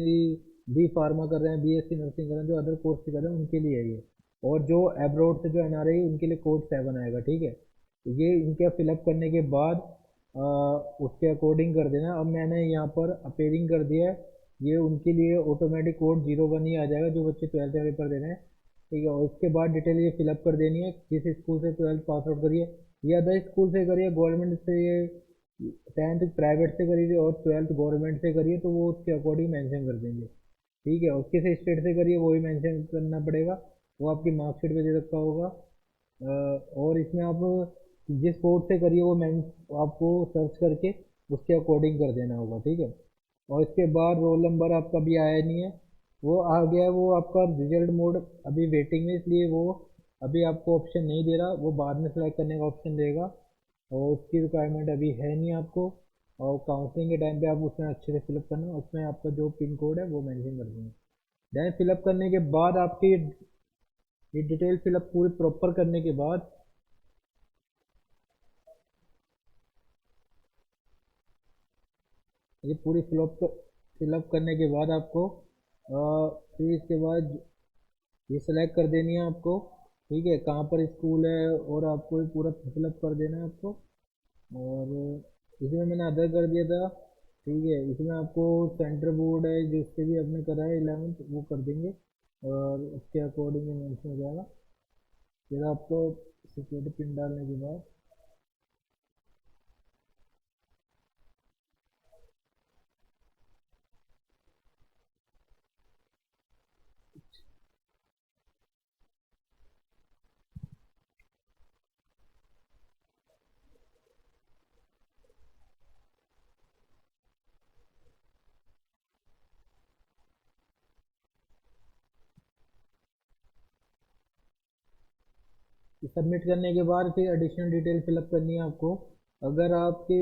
बी फार्मा कर रहे हैं, बीएससी नर्सिंग कर रहे हैं, जो अदर कोर्स कर रहे हैं उनके लिए है ये। और जो एब्रोड से जो एनआरआई उनके लिए कोड 7 आएगा, ठीक है। तो ये इनके फिलअप करने के बाद उसके अकॉर्डिंग कर देना। अब मैंने यहाँ पर अपेयरिंग कर दिया है, ये उनके लिए ऑटोमेटिक कोड 01 ही आ जाएगा जो बच्चे 12th का पेपर दे रहे हैं, ठीक है। और उसके बाद डिटेल ये फिलअप कर देनी है, किस स्कूल से 12th पास आउट करिए, या अदर स्कूल से करिए, गवर्नमेंट से, ये 10th प्राइवेट से करिए और 12th गवर्नमेंट से करिए, तो वो उसके अकॉर्डिंग मेंशन कर देंगे, ठीक है। और किस स्टेट से करिए वो ही मेंशन करना पड़ेगा, वो आपकी मार्कशीट पे दे रखा होगा। और इसमें आप जिस कोड से करिए वो मैं आपको सर्च करके उसके अकॉर्डिंग कर देना होगा, ठीक है। और इसके बाद रोल नंबर आपका भी आया नहीं है, वो आ गया है, वो आपका रिजल्ट मोड अभी वेटिंग में, इसलिए वो अभी आपको ऑप्शन नहीं दे रहा, वो बाद में सेलेक्ट करने का ऑप्शन देगा। और उसकी रिक्वायरमेंट अभी है नहीं आपको। और काउंसलिंग के टाइम पे आप उसमें अच्छे से फिलअप करना, उसमें आपका जो पिन कोड है वो मेंशन कर देंगे। देन फिलअप करने के बाद आपकी ये डिटेल फिलअप पूरी प्रॉपर करने के बाद, ये पूरी फिलअप करने के बाद आपको फिर इसके बाद ये सेलेक्ट कर देनी है आपको, ठीक है, कहाँ पर स्कूल है, और आपको ये पूरा फिलअप कर देना है आपको। और इसमें मैंने अदर कर दिया था, ठीक है, इसमें आपको सेंटर बोर्ड है जिससे भी आपने करा है 11th वो कर देंगे, और उसके अकॉर्डिंग मेंशन हो जाएगा। फिर आपको सिक्योरिटी पिन डालने के बाद सबमिट करने के बाद फिर एडिशनल डिटेल फिलअप करनी है आपको। अगर आपके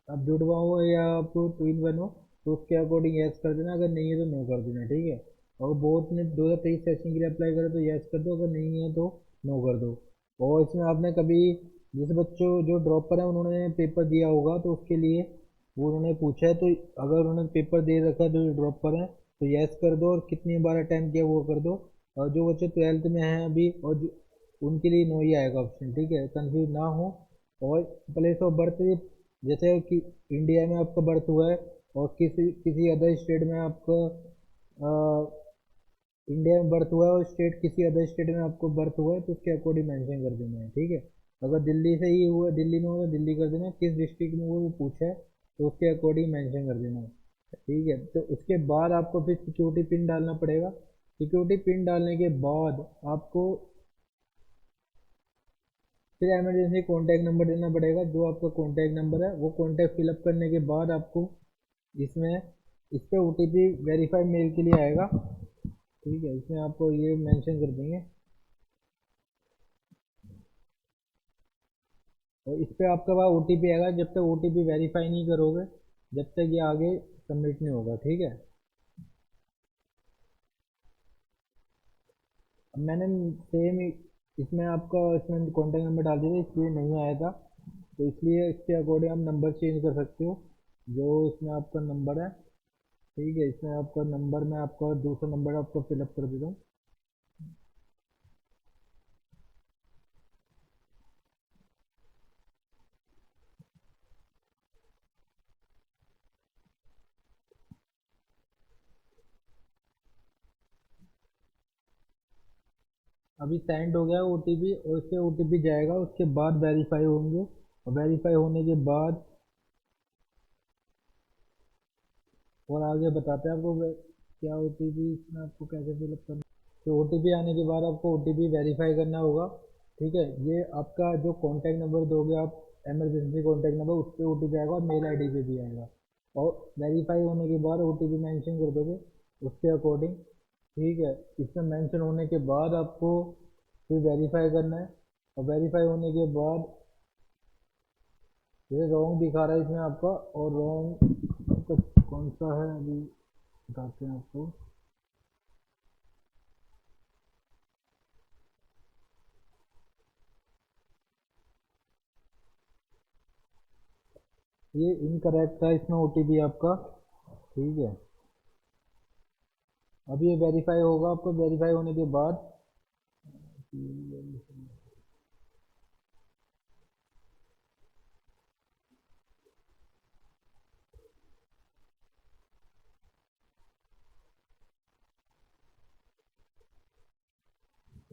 आप जुड़वा हो या आप ट्विन बनो तो उसके अकॉर्डिंग यस कर देना, अगर नहीं है तो नो कर देना, ठीक है। और बोथ ने 2023 सेशन के लिए अप्लाई करा तो यस कर दो, अगर नहीं है तो नो कर दो। और इसमें आपने कभी, जैसे बच्चों जो ड्रॉप पर है उन्होंने पेपर दिया होगा तो उसके लिए वो उन्होंने पूछा है, तो अगर उन्होंने पेपर दे रखा है जो ड्रॉप पर है तो यस कर दो, और कितनी बार अटैम्प्ट किया वो कर दो। और जो बच्चे 12th में हैं अभी और उनके लिए नो ही आएगा ऑप्शन, ठीक है, कंफ्यूज ना हो। और प्लेस ऑफ बर्थ, जैसे कि इंडिया में आपका बर्थ हुआ है और किसी किसी अदर स्टेट में आपका इंडिया में बर्थ हुआ है और स्टेट किसी अदर स्टेट में आपको बर्थ हुआ है तो उसके अकॉर्डिंग मेंशन कर देना है, ठीक है। अगर दिल्ली से ही हुआ, दिल्ली में हुआ तो दिल्ली कर देना, किस डिस्ट्रिक्ट में वो पूछा है तो उसके अकॉर्डिंग मेंशन कर देना है, ठीक है। तो उसके बाद आपको फिर सिक्योरिटी पिन डालना पड़ेगा। सिक्योरिटी पिन डालने के बाद आपको फिर इमरजेंसी कॉन्टैक्ट नंबर देना पड़ेगा, जो आपका कॉन्टैक्ट नंबर है वो कॉन्टैक्ट फिलअप करने के बाद आपको इसमें इस पर ओटीपी वेरीफाई मेल के लिए आएगा, ठीक है, इसमें आपको ये मेंशन कर देंगे। और इस पर आपके पास ओटीपी आएगा, जब तक ओटीपी वेरीफाई नहीं करोगे, जब तक ये आगे सबमिट नहीं होगा। ठीक है, अब मैंने सेम इसमें आपका इसमें कॉन्टैक्ट नंबर डाल दिया था, इसलिए नहीं आया था, तो इसलिए इसके अकॉर्डिंग आप नंबर चेंज कर सकते हो। जो इसमें आपका नंबर है, ठीक है, इसमें आपका नंबर मैं आपका दूसरा नंबर आपको फिलअप कर देता हूँ। अभी सेंड हो गया ओटीपी, और इससे ओटीपी जाएगा, उसके बाद वेरीफाई होंगे, और वेरीफाई होने के बाद और आगे बताते हैं आपको क्या ओटीपी इसमें आपको कैसे फिलअप करना। तो ओटीपी आने के बाद आपको ओटीपी वेरीफाई करना होगा। ठीक है, ये आपका जो कॉन्टैक्ट नंबर दोगे आप, इमरजेंसी कॉन्टैक्ट नंबर, उस पर ओटीपी आएगा और मेल आईडी पे भी आएगा, और वेरीफाई होने के बाद ओटीपी मेंशन कर दोगे उसके अकॉर्डिंग। ठीक है, इसमें मेंशन होने के बाद आपको फिर वेरीफाई करना है, और वेरीफाई होने के बाद ये रॉन्ग दिखा रहा है इसमें आपका, और रॉन्ग आपका कौन सा है अभी बताते हैं आपको। ये इनकरेक्ट था इसमें ओटीपी आपका। ठीक है, अब ये वेरीफाई होगा, आपको वेरीफाई होने के बाद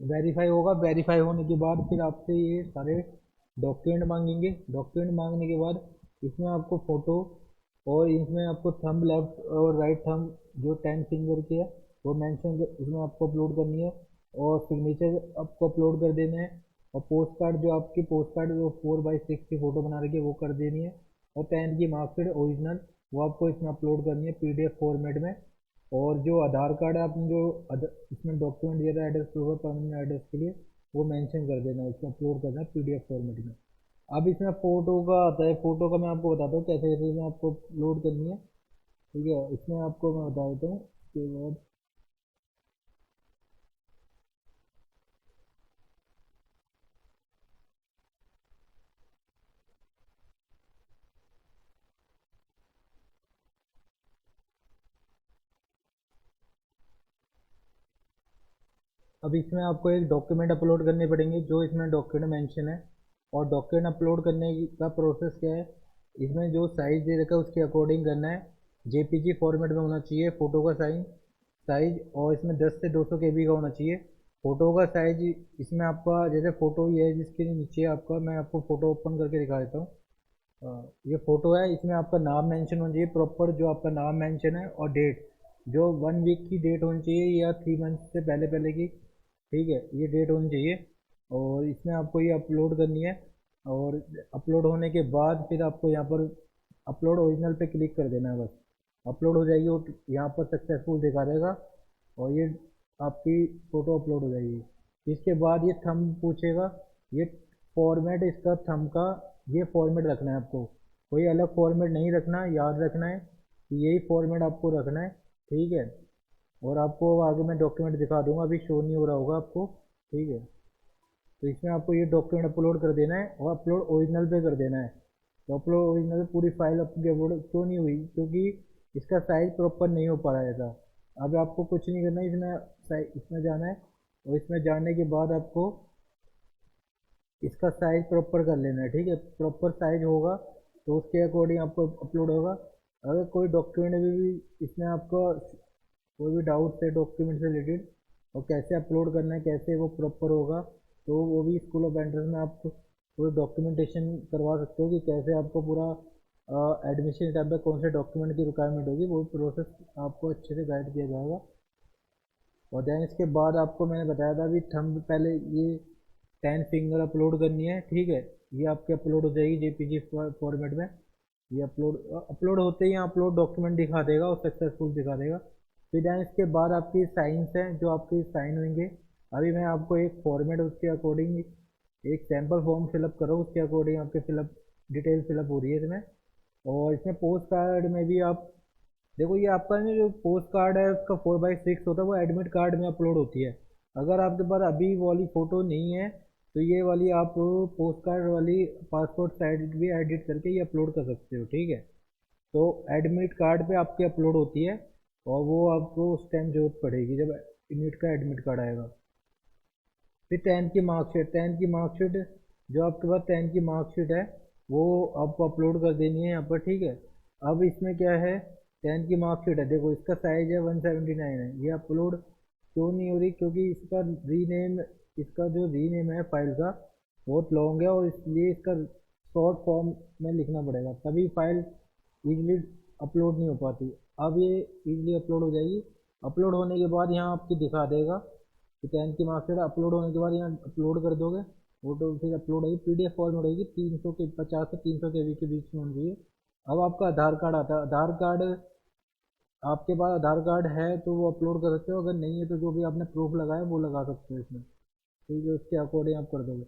वेरीफाई होगा। वेरीफाई होने के बाद फिर आपसे ये सारे डॉक्यूमेंट मांगेंगे। डॉक्यूमेंट मांगने के बाद इसमें आपको फ़ोटो, और इसमें आपको थंब लेफ्ट और राइट थंब जो 10 फिंगर की है वो मेंशन इसमें आपको अपलोड करनी है, और सिग्नेचर आपको अपलोड कर देना है, और पोस्ट कार्ड जो आपकी पोस्ट कार्ड जो 4x6 की फ़ोटो बना रखी है वो कर देनी है, और 10th की मार्कशीट ओरिजिनल वो आपको इसमें अपलोड करनी है पीडीएफ फॉर्मेट में। और जो आधार कार्ड है आपने जो इसमें डॉक्यूमेंट दिया था एड्रेस प्रूफ परमानेंट एड्रेस के लिए, वो मेंशन कर देना है, इसमें अपलोड करना है पीडीएफ फॉर्मेट में। अब इसमें फ़ोटो का आता है, फ़ोटो का मैं आपको बताता हूँ कैसे कैसे इसमें आपको अपलोड करनी है। ठीक है, इसमें आपको मैं बता देता हूँ उसके बाद। अब इसमें आपको एक डॉक्यूमेंट अपलोड करने पड़ेंगे, जो इसमें डॉक्यूमेंट मेंशन है। और डॉक्यूमेंट अपलोड करने का प्रोसेस क्या है, इसमें जो साइज़ दे रखा है उसके अकॉर्डिंग करना है। जेपीजी फॉर्मेट में होना चाहिए फ़ोटो का साइज़, और इसमें 10 से 200 केबी का होना चाहिए फ़ोटो का साइज। इसमें आपका जैसे फ़ोटो ये है जिसके नीचे आपका, मैं आपको फ़ोटो ओपन करके दिखा देता हूँ। ये फ़ोटो है, इसमें आपका नाम मेंशन होना चाहिए प्रॉपर, जो आपका नाम मेंशन है, और डेट जो 1 वीक की डेट होनी चाहिए या 3 मंथ से पहले पहले की। ठीक है, ये डेट होनी चाहिए, और इसमें आपको ये अपलोड करनी है। और अपलोड होने के बाद फिर आपको यहाँ पर अपलोड ओरिजिनल पे क्लिक कर देना है, बस अपलोड हो जाएगी, और यहाँ पर सक्सेसफुल दिखा देगा, और ये आपकी फ़ोटो अपलोड हो जाएगी। इसके बाद ये थंब पूछेगा, ये फॉर्मेट इसका थंब का ये फॉर्मेट रखना है आपको, कोई अलग फॉर्मेट नहीं रखना, याद रखना है कि यही फॉर्मेट आपको रखना है। ठीक है, और आपको आगे मैं डॉक्यूमेंट दिखा दूंगा, अभी शो नहीं हो रहा होगा आपको। ठीक है, तो इसमें आपको ये डॉक्यूमेंट अपलोड कर देना है, और अपलोड ओरिजिनल पे कर देना है। तो अपलोड ओरिजिनल पूरी फाइल आपकी अपलोड क्यों नहीं हुई, क्योंकि इसका साइज़ प्रॉपर नहीं हो पा रहा था। अब आपको कुछ नहीं करना है, इसमें जाना है, और इसमें जाने के बाद आपको इसका साइज़ प्रॉपर कर लेना है। ठीक है, प्रॉपर साइज़ होगा तो उसके अकॉर्डिंग आपको अपलोड होगा। अगर कोई डॉक्यूमेंट भी इसमें आपको कोई भी डाउट है डॉक्यूमेंट से रिलेटेड, और कैसे अपलोड करना है, कैसे वो प्रॉपर होगा, तो वो भी स्कूल ऑफ एंट्रेंस में आप पूरे डॉक्यूमेंटेशन करवा सकते हो कि कैसे आपको पूरा एडमिशन टाइम पे कौन से डॉक्यूमेंट की रिक्वायरमेंट होगी, वो प्रोसेस आपको अच्छे से गाइड किया जाएगा। और देन इसके बाद आपको मैंने बताया था अभी थंब पहले ये 10 फिंगर अपलोड करनी है। ठीक है, ये आपकी अपलोड हो जाएगी जेपीजी फॉर्मेट में। ये अपलोड अपलोड होते ही अपलोड डॉक्यूमेंट दिखा देगा और सक्सेसफुल दिखा देगा। फिर देन इसके बाद आपकी साइंस हैं जो आपके साइन होंगे। अभी मैं आपको एक फॉर्मेट उसके अकॉर्डिंग एक सैम्पल फॉर्म फिलअप करो, उसके अकॉर्डिंग आपके फिलअप डिटेल फिलअप हो रही है इसमें। और इसमें पोस्ट कार्ड में भी आप देखो ये आपका ना जो पोस्ट कार्ड है उसका 4/6 होता है, वो एडमिट कार्ड में अपलोड होती है। अगर आपके पास अभी वाली फ़ोटो नहीं है तो ये वाली आप पोस्ट कार्ड वाली पासपोर्ट साइज भी एडिट करके ये अपलोड कर सकते हो, ठीक है। तो एडमिट कार्ड पे आपके अपलोड होती है, और वो आपको उस टाइम जरूरत पड़ेगी जब नीट का एडमिट कार्ड आएगा। फिर 10th की मार्कशीट, 10th की मार्कशीट, जो आपके पास 10th की मार्कशीट है वो आपको अपलोड कर देनी है यहाँ पर, ठीक है। अब इसमें क्या है, 10th की मार्कशीट है, देखो इसका साइज है 179 है, ये अपलोड क्यों नहीं हो रही, क्योंकि इसका रीनेम, इसका जो रीनेम है फाइल का बहुत लॉन्ग है, और इसलिए इसका शॉर्ट फॉर्म में लिखना पड़ेगा, तभी फाइल इजीली अपलोड नहीं हो पाती। अब ये इजीली अपलोड हो जाएगी। अपलोड होने के बाद यहाँ आपकी दिखा देगा कि 10th की मार्कशीट अपलोड होने के बाद यहाँ अपलोड कर दोगे, वो तो फिर अपलोड होगी, पीडीएफ फॉर्मेट होगी, 350 से 300 केबी के बीच में होनी चाहिए। अब आपका आधार कार्ड आता है, आधार कार्ड, आपके पास आधार कार्ड है तो वो अपलोड कर सकते हो, अगर नहीं है तो जो भी आपने प्रूफ लगाया वो लगा सकते हो इसमें, ठीक है, उसके अकॉर्डिंग आप कर दोगे।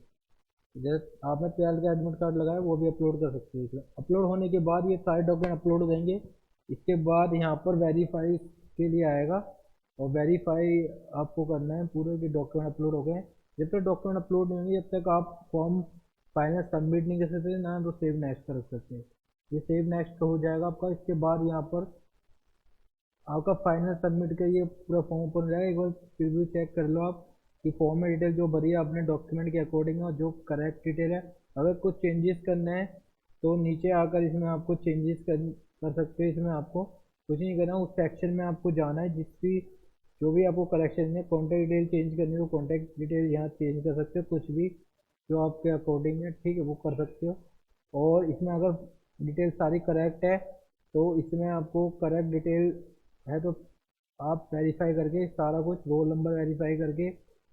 जैसे आपने 12th का एडमिट कार्ड लगाया वो भी अपलोड कर सकते हो इसमें। अपलोड होने के बाद ये सारे डॉक्यूमेंट अपलोड हो जाएंगे। इसके बाद यहाँ पर वेरीफाई के लिए आएगा, और वेरीफाई आपको करना है पूरे के डॉक्यूमेंट अपलोड हो गए। जब तक डॉक्यूमेंट अपलोड नहीं होंगे जब तक आप फॉर्म फाइनल सबमिट नहीं कर सकते ना, तो सेव नेक्स्ट कर सकते हैं। ये सेव नेक्स्ट हो जाएगा आपका। इसके बाद यहाँ पर आपका फाइनल सबमिट का ये पूरा फॉर्म ओपन हो जाएगा। एक बार फिर भी चेक कर लो आप कि फॉर्म में डिटेल जो भरी है आपने डॉक्यूमेंट के अकॉर्डिंग है और जो करेक्ट डिटेल है। अगर कुछ चेंजेस करना है तो नीचे आकर इसमें आपको चेंजेस कर सकते हो। इसमें आपको कुछ नहीं करना, उस सेक्शन में आपको जाना है जिसकी जो भी आपको करेक्शन है, कॉन्टैक्ट डिटेल चेंज करनी है तो कॉन्टैक्ट डिटेल यहाँ चेंज कर सकते हो, कुछ भी जो आपके अकॉर्डिंग है, ठीक है, वो कर सकते हो। और इसमें अगर डिटेल सारी करेक्ट है तो इसमें आपको करेक्ट डिटेल है तो आप वेरीफाई करके सारा कुछ, रोल नंबर वेरीफाई करके,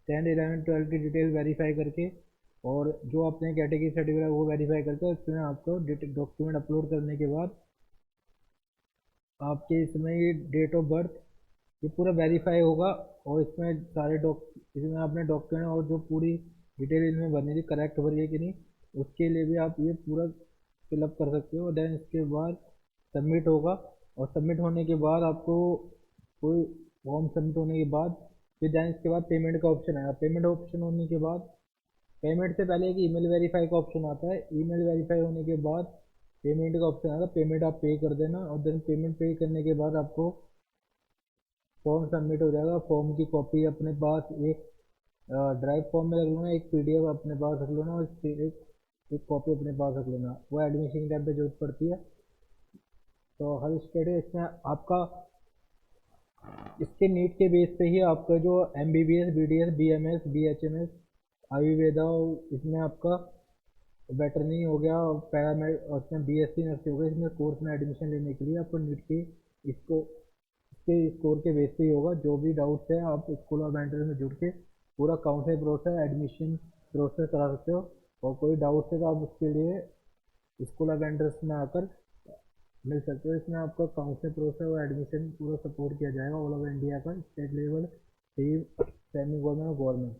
10th 11th 12th की डिटेल वेरीफाई करके, और जो आपने कैटेगरी सर्टिफिकेट है वो वेरीफाई करके, इसमें आपको डॉक्यूमेंट अपलोड करने के बाद आपके इसमें ये डेट ऑफ बर्थ ये पूरा वेरीफाई होगा। और इसमें सारे इसमें आपने डॉक्यूमेंट और जो पूरी डिटेल इनमें भरनी थी करेक्ट भरी है कि नहीं, उसके लिए भी आप ये पूरा फिलअप कर सकते हो। देन इसके बाद सबमिट होगा, और सबमिट होने के बाद आपको कोई फॉर्म सबमिट होने के बाद फिर देन इसके बाद पेमेंट का ऑप्शन आएगा। पेमेंट ऑप्शन होने के बाद, पेमेंट से पहले एक ईमेल वेरीफाई का ऑप्शन आता है। ईमेल वेरीफाई होने के बाद पेमेंट का ऑप्शन आएगा, पेमेंट आप पे कर देना, और देन पेमेंट पे करने के बाद आपको फॉर्म सबमिट हो जाएगा। फॉर्म की कॉपी अपने पास एक ड्राइव फॉर्म में रख लेना, एक पीडीएफ अपने पास रख लेना, और एक कॉपी अपने पास रख लेना, वो एडमिशन टाइम पे जरूरत पड़ती है। तो हर स्टडी इसमें आपका, इसके नीट के बेस पे ही आपका जो MBBS, BDS, BMS, BHMS, Ayurveda, इसमें आपका वेटरनरी हो गया, और पैरामेड, और इसमें बीएससी नर्सिंग हो गया, इसमें कोर्स में एडमिशन लेने के लिए आपको नीट के इसको इसके स्कोर के बेस पे ही होगा। जो भी डाउट्स है आप स्कूल ऑफ एंट्रेंस में जुड़ के पूरा काउंसलिंग प्रोसेस, एडमिशन प्रोसेस करा सकते हो। और कोई डाउट्स है तो आप उसके लिए स्कूल ऑफ एंट्रेंस में आकर मिल सकते हो। इसमें आपका काउंसलिंग प्रोसेस और एडमिशन पूरा सपोर्ट किया जाएगा ऑल ओवर इंडिया का, state level, state, semi government और गवर्नमेंट।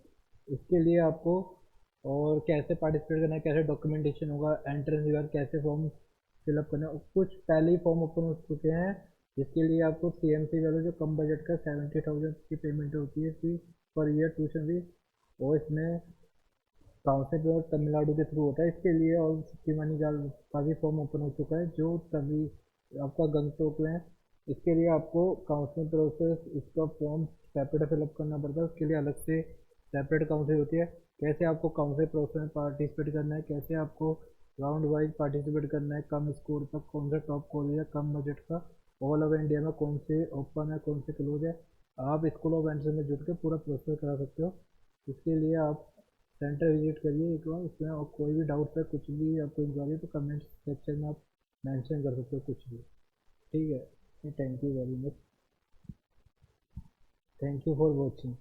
इसके लिए आपको और कैसे पार्टिसिपेट करना है, कैसे डॉक्यूमेंटेशन होगा, एंट्रेंस के बाद कैसे फॉर्म फिलअप करना है, कुछ पहले ही फॉर्म ओपन हो चुके हैं। जिसके लिए आपको सीएमसी वाला जो कम बजट का 70,000 की पेमेंट होती है फी पर ईयर ट्यूशन फी, और इसमें काउंसिल और तमिलनाडु के थ्रू होता है इसके लिए। और सिक्की मनी का भी फॉर्म ओपन हो चुका है जो तभी आपका गंगटोक में है। इसके लिए आपको काउंसलिंग प्रोसेस, इसका फॉर्म सेपरेट फिलअप करना पड़ता है, उसके लिए अलग से सेपरेट काउंसिल होती है। कैसे आपको काउंसिल प्रोसेस में पार्टिसिपेट करना है, कैसे आपको राउंड वाइज पार्टिसिपेट करना है, कम स्कोर तक कौन सा टॉप कॉलेज है, कम बजट का, ऑल ओवर इंडिया में कौन से ओपन है कौन से क्लोज है, आप स्कूल ऑफ एंट्रेंस में जुड़ के पूरा प्रोसेस करा सकते हो। इसके लिए आप सेंटर विजिट करिए एक बार, उसमें और कोई भी डाउट है, कुछ भी आपको इंक्वायरी तो कमेंट सेक्शन में आप मेंशन कर सकते हो कुछ भी, ठीक है। Thank you very much, thank you for watching.